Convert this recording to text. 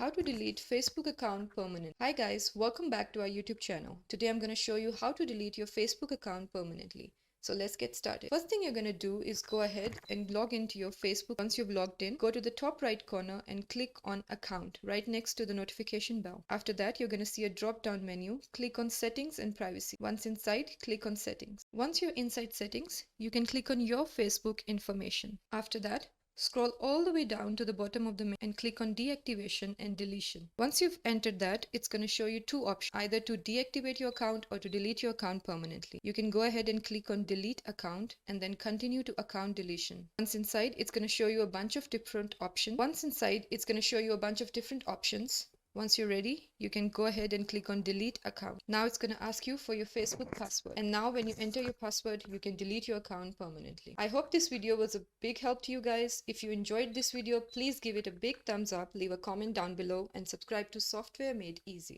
How to delete Facebook account permanently. Hi guys, welcome back to our YouTube channel. Today I'm going to show you how to delete your Facebook account permanently. So let's get started. First thing you're going to do is go ahead and log into your Facebook. Once you've logged in, go to the top right corner and click on account right next to the notification bell. After that, you're going to see a drop down menu. Click on settings and privacy. Once inside, click on settings. Once you're inside settings, you can click on your Facebook information. After that, scroll all the way down to the bottom of the menu and click on deactivation and deletion. Once you've entered that, it's going to show you two options, either to deactivate your account or to delete your account permanently. You can go ahead and click on delete account and then continue to account deletion. Once inside, it's going to show you a bunch of different options. Once you're ready, you can go ahead and click on delete account. Now it's going to ask you for your Facebook password. And now when you enter your password, you can delete your account permanently. I hope this video was a big help to you guys. If you enjoyed this video, please give it a big thumbs up, leave a comment down below and subscribe to Software Made Easy.